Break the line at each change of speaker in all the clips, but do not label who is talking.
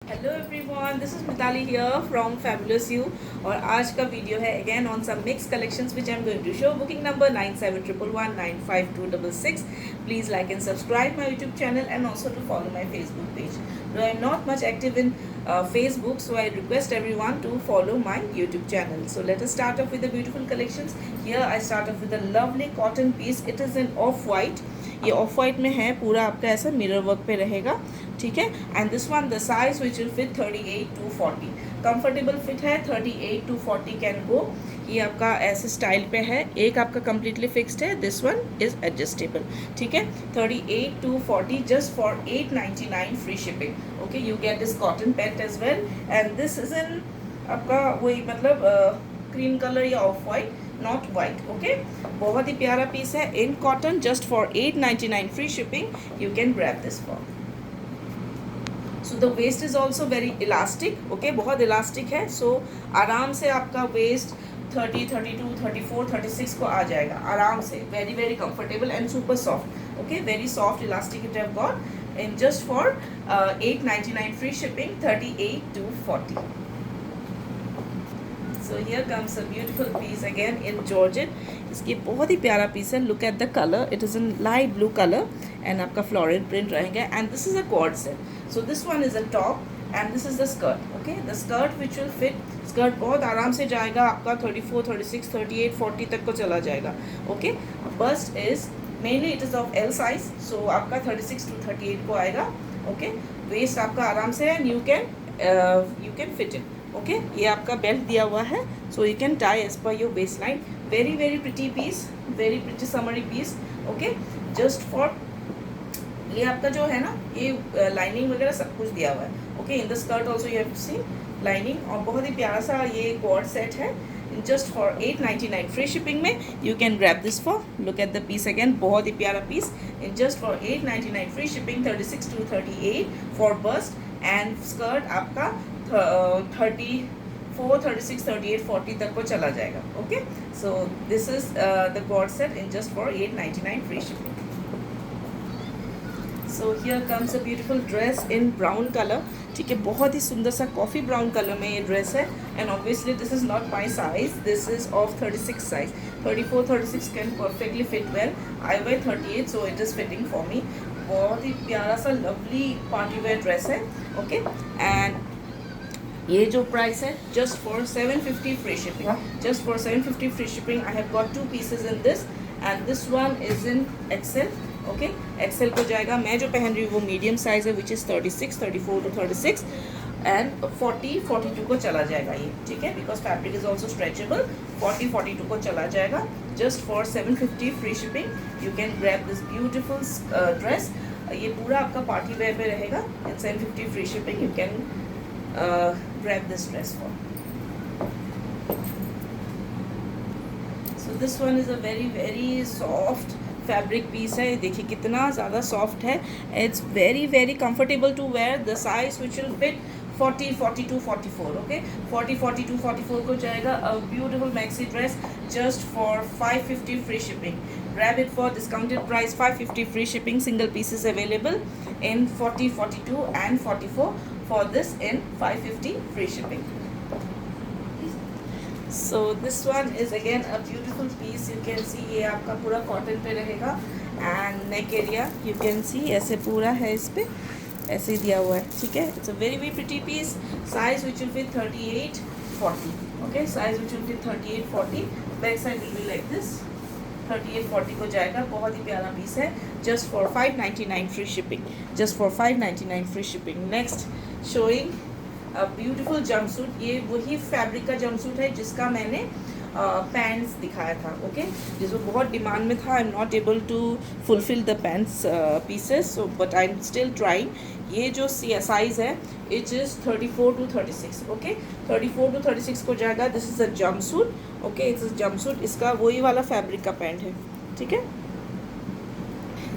Hello everyone, this is Mitali here from fabulous you. और आज का वीडियो है again on some mix collections which I am going to show. Booking number 9711195266। Please like and subscribe my YouTube channel and also to follow my Facebook page. Though I am not much active in Facebook, so I request everyone to follow my YouTube channel. So let us start off with the beautiful collections. Here I start off with a lovely cotton piece. It is in off-white. ये of white में है, पूरा आपका ऐसा mirror work पे रहेगा, ठीक है. And this one the size which will fit 38 to 40. Comfortable fit है, 38 to 40 कैन गो. ये आपका ऐसे स्टाइल पे है. एक आपका कम्प्लीटली फिक्स्ड है, दिस वन इज एडजस्टेबल, ठीक है. 38 to 40 just for 899 free shipping. Okay, you get this cotton pant as well. And this is in आपका वही मतलब क्रीम कलर या off white, not white. Okay, बहुत ही प्यारा पीस है in cotton, just for 899 free shipping. You can grab this for. So the waist is also very elastic. Okay, बहुत elastic है. सो आराम से आपका वेस्ट 30, 32, 34, 36 को आ जाएगा आराम से. Very very comfortable and super soft. Okay, very soft elastic it have got in just for 899 free shipping, 38 to 40. So here comes a beautiful piece again in georgette. इसकी बहुत ही प्यारा पीस है. Look at the colour, it is in light blue colour and आपका floral print रहेगा. And this is a cord set. So this one is a top and this is the skirt. Okay, the skirt which will fit. Skirt बहुत आराम से जाएगा आपका 34, 36, 38, 40 तक को चला जाएगा. Okay, bust is mainly it is of L size, so आपका 36 to 38 को आएगा. ओके, वेस्ट आपका आराम से है and you can fit it. Okay, ये आपका बेल्ट दिया हुआ है, so you can tie as per your waistline. Very very pretty piece, very pretty summery piece. Okay, just for ये आपका जो है ना, ये लाइनिंग वगैरह सब कुछ दिया हुआ है. Okay, in the skirt also you have seen lining. और बहुत ही प्यारा सा ये कॉर्ड सेट है जस्ट फॉर 899 फ्री शिपिंग में. You can grab this for. Look at the piece again, बहुत ही प्यारा piece in just for 899 free shipping, 36 to 38 for bust. And skirt आपका 34, 36, 38, 40 तक को चला जाएगा. Okay, so this is the cord set in just for 899 free shipping. So here comes a beautiful dress in brown colour. ठीक है, बहुत ही सुंदर सा कॉफ़ी ब्राउन कलर में ये ड्रेस है. And obviously this is not my size, this is of 36 size. 34, 36 can perfectly fit well. I wear 38, so it is fitting for me. बहुत ही प्यारा सा लवली पार्टी वेयर ड्रेस है. Okay, and ये जो प्राइस है just for 750 free shipping. Just for 750 free shipping I have got 2 pieces in this and this one is in XL. Okay, Excel को जाएगा. मैं जो पहन रही हूँ वो मीडियम साइज है विच इज़ 36, 34 to 36 एंड 40, 42 को चला जाएगा ये. ठीक है, because fabric is also stretchable. 40, 42 को चला जाएगा just for 750 free shipping. You can grab this beautiful dress. ये पूरा आपका पार्टी वेयर पे रहेगा इन 750 free shipping. You can grab this dress for. So this one is a very very soft fabric piece है. देखिए कितना ज़्यादा soft है. It's very very comfortable to wear. The size which will fit 40, 42, 44. Okay, 40, 42, 44 को जाएगा. A beautiful maxi dress just for 550 free shipping. Grab it for discounted price 550 free shipping. Single pieces available in 40, 42 and 44. For this in 550 free shipping. So this one is again a beautiful piece. You can see ये आपका पूरा cotton पे रहेगा and neck area you can see ऐसे पूरा है, इस पे ऐसे दिया हुआ है. ठीक है, it's a very very pretty piece. Size which will fit 38, 40. Okay, size which will fit 38, 40. Back side will be like this. 38, 40 को जाएगा. बहुत ही प्यारा पीस है. Just for 599 free shipping. Just for 599 free shipping. Next, showing a beautiful jumpsuit. ये वही fabric का jumpsuit है जिसका मैंने पैंट्स दिखाया था. ओके, जिसमें बहुत डिमांड में था. I am not able to fulfil the pants pieces, so but I am still trying. ये जो साइज़ है it is 34 to 36. Okay, 34 to 36 को जाएगा. This is a jumpsuit. Okay, it's a jumpsuit. इसका वही वाला फैब्रिक का पैंट है. ठीक है,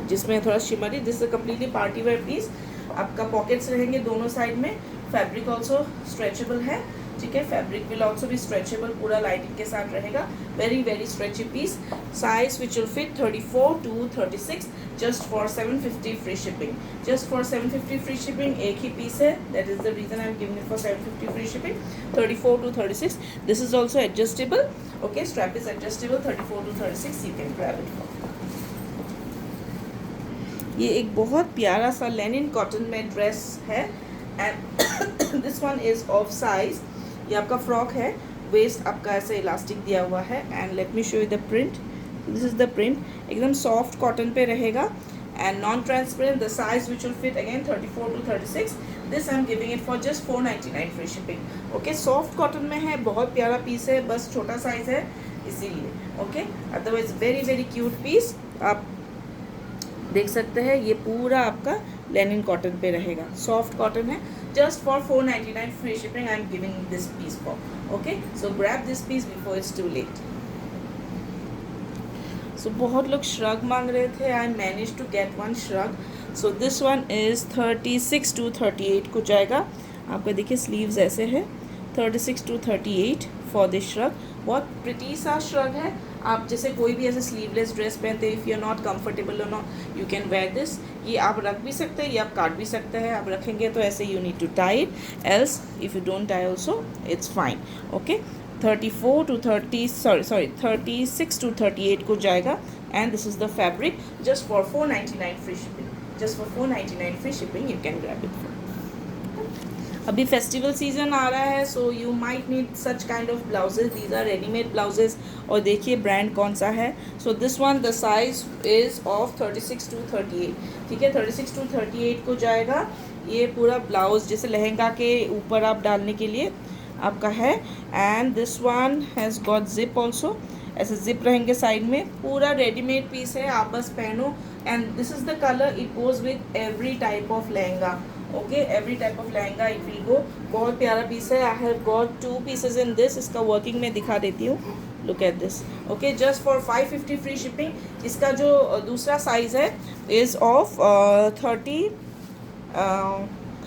जिसमें थोड़ा shimmery. This is completely party wear piece. आपका पॉकेट्स रहेंगे दोनों साइड में. फैब्रिक ऑल्सो स्ट्रेचेबल है. ठीक है, फैब्रिक विल ऑल्सो भी स्ट्रेचेबल, पूरा लाइटिंग के साथ रहेगा. Very very stretchy piece. Size which will fit 34 to 36 just for 750 free shipping. Just for 750 free shipping, एक ही piece है. That is the reason I am giving it for 750 free shipping. 34 to 36. This is also adjustable. Okay, strap is adjustable. 34 to 36. You can grab it for. ये एक बहुत प्यारा सा Lenin cotton में dress है. And this one is of size. ये आपका frock है. वेस्ट आपका ऐसे इलास्टिक दिया हुआ है. And let me show you the print. This is the print. एकदम सॉफ्ट कॉटन पे रहेगा and non transparent. The size which will fit again 34 to 36. This I am giving it for just 499 free shipping. Okay, soft cotton में है. बहुत प्यारा piece है. बस छोटा साइज है इसीलिए. Okay, otherwise very very cute piece. आप देख सकते हैं ये पूरा आपका लेनिन कॉटन पे रहेगा. सॉफ्ट कॉटन है. Just for 499 free shipping I am giving this piece for. Okay, so grab this piece before it's too late. So बहुत लोग श्रग मांग रहे थे. I manage to get one shrug. So this one is 36 to 38 को जाएगा. आपका देखिए sleeves ऐसे है. 36 to 38 फॉर दिस श्रग. बहुत प्रिटी सा श्रग है. आप जैसे कोई भी ऐसे स्लीवलेस ड्रेस पहनते हैं, if you are not comfortable or not, you can wear this. ये आप रख भी सकते हैं, ये आप काट भी सकते हैं. आप रखेंगे तो ऐसे you need to tie it, else if you don't tie also it's fine. Okay, 34 to 36 to 38 को जाएगा. And this is the fabric. Just for 499 free shipping. Just for 499 free shipping you can grab it. अभी festival season आ रहा है, so you might need such kind of blouses. These are readymade blouses. और देखिए brand कौन सा है. So this one the size is of 36 to 38. ठीक है, 36 to 38 को जाएगा. ये पूरा ब्लाउज जैसे लहंगा के ऊपर आप डालने के लिए आपका है. And this one has got zip also. ऐसे जिप रहेंगे साइड में. पूरा रेडीमेड पीस है, आप बस पहनो. And this is the colour. It goes with every type of lehenga. Okay, every type of lehenga it will go. बहुत प्यारा पीस है. आई have got 2 pieces in this. इसका वर्किंग मैं दिखा देती हूँ. Look at this. Okay, just for 550 free shipping. इसका जो दूसरा साइज़ है इज़ ऑफ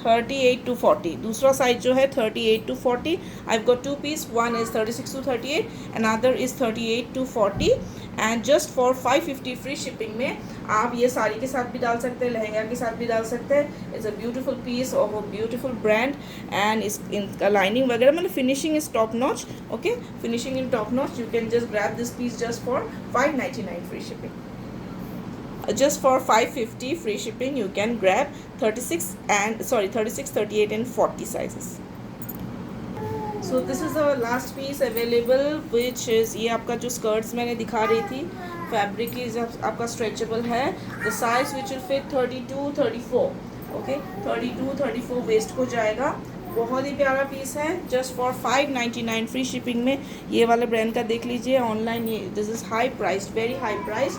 38 to 40. दूसरा साइज जो है 38 to 40. I got 2 pieces. One is 36 to 38, another is 38 to 40. And just for 550 free shipping में आप ये साड़ी के साथ भी डाल सकते हैं, लहंगा के साथ भी डाल सकते हैं. It's a beautiful piece of a beautiful brand. And इस इनका लाइनिंग वगैरह मतलब finishing is top notch. Okay, finishing in top notch. You can just grab this piece just for 599 free shipping. Just for 550 free shipping you can grab 36, 38 and 40 sizes. So this is the last piece available, which is ये आपका जो skirts मैंने दिखा रही थी. Fabric is आपका stretchable है. The size which will fit 32, 34. Okay, 32, 34 waist को जाएगा. बहुत ही प्यारा पीस है. जस्ट फॉर 599 फ्री शिपिंग में. ये वाले ब्रांड का देख लीजिए ऑनलाइन. ये this is high price, very high price.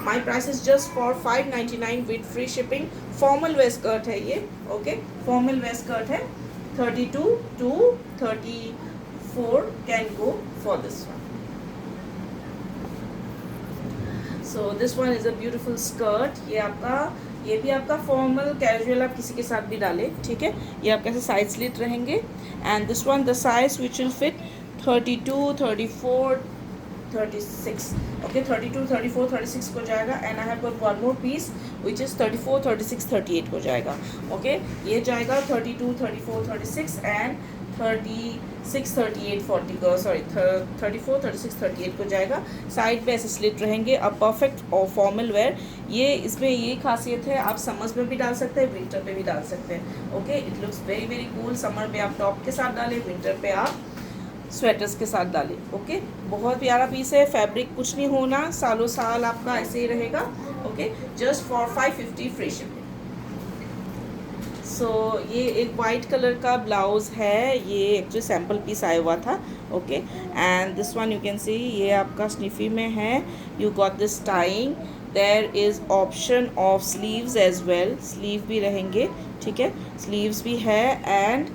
My price is just for 599 with free shipping. Formal wear skirt है ये. ओके, फॉर्मल वेयर स्कर्ट है. 32 to 34 can go for this one. So this one is a beautiful skirt. ये भी आपका formal casual आप किसी के साथ भी डालें. ठीक है, ये आपके ऐसे साइड स्लिट रहेंगे. And this one the size which will fit 32, 34, 36. Okay, 32, 34, 36 को जाएगा. And I have got one more piece which is 34, 36, 38 को जाएगा. ओके, ये जाएगा 32, 34, 36 एंड 36, 38, 40 को 34, 36, 38 को जाएगा. साइड पे ऐसे स्लिट रहेंगे. अब परफेक्ट और फॉर्मल वेयर. ये इसमें ये खासियत है, आप समर्स में भी डाल सकते हैं, विंटर पे भी डाल सकते हैं. Okay, it looks very very cool. Summer में आप टॉप के साथ डालें, विंटर पे आप स्वेटर्स के साथ डालें. ओके, बहुत प्यारा पीस है. फैब्रिक कुछ नहीं होना, सालों साल आपका ऐसे ही रहेगा. Okay, just for 550 free shipping. So ये एक वाइट कलर का ब्लाउज़ है. ये एक्चुअली सैम्पल पीस आया हुआ था. Okay, and this one you can see ये आपका स्निफी में है. You got this tying. There is option of sleeves as well. Sleeve भी रहेंगे. ठीक है, स्लीव्स भी है. And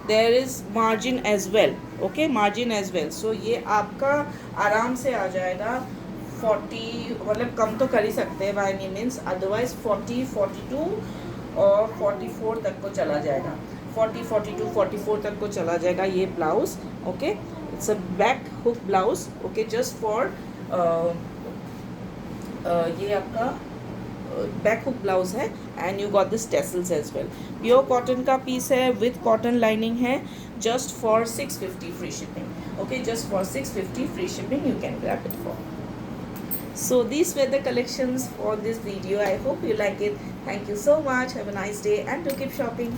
there is margin as well. Okay, margin as well. So ये आपका आराम से आ जाएगा 40, मतलब कम तो कर ही सकते हैं बाय एनी मीन्स. अदरवाइज 40, 42 और 44 तक को चला जाएगा. 40, 42, 44 तक को चला जाएगा ये blouse. Okay, it's a back hook blouse. Okay, just for ये आपका बैक हुक ब्लाउज है and you got this tassels as well. Pure cotton का पीस है विथ कॉटन लाइनिंग है. Just for 650 free shipping. Okay, just for 650 free shipping you can grab it for. So these were the collections for this video. I hope you like it. Thank you so much. Have a nice day and do keep shopping.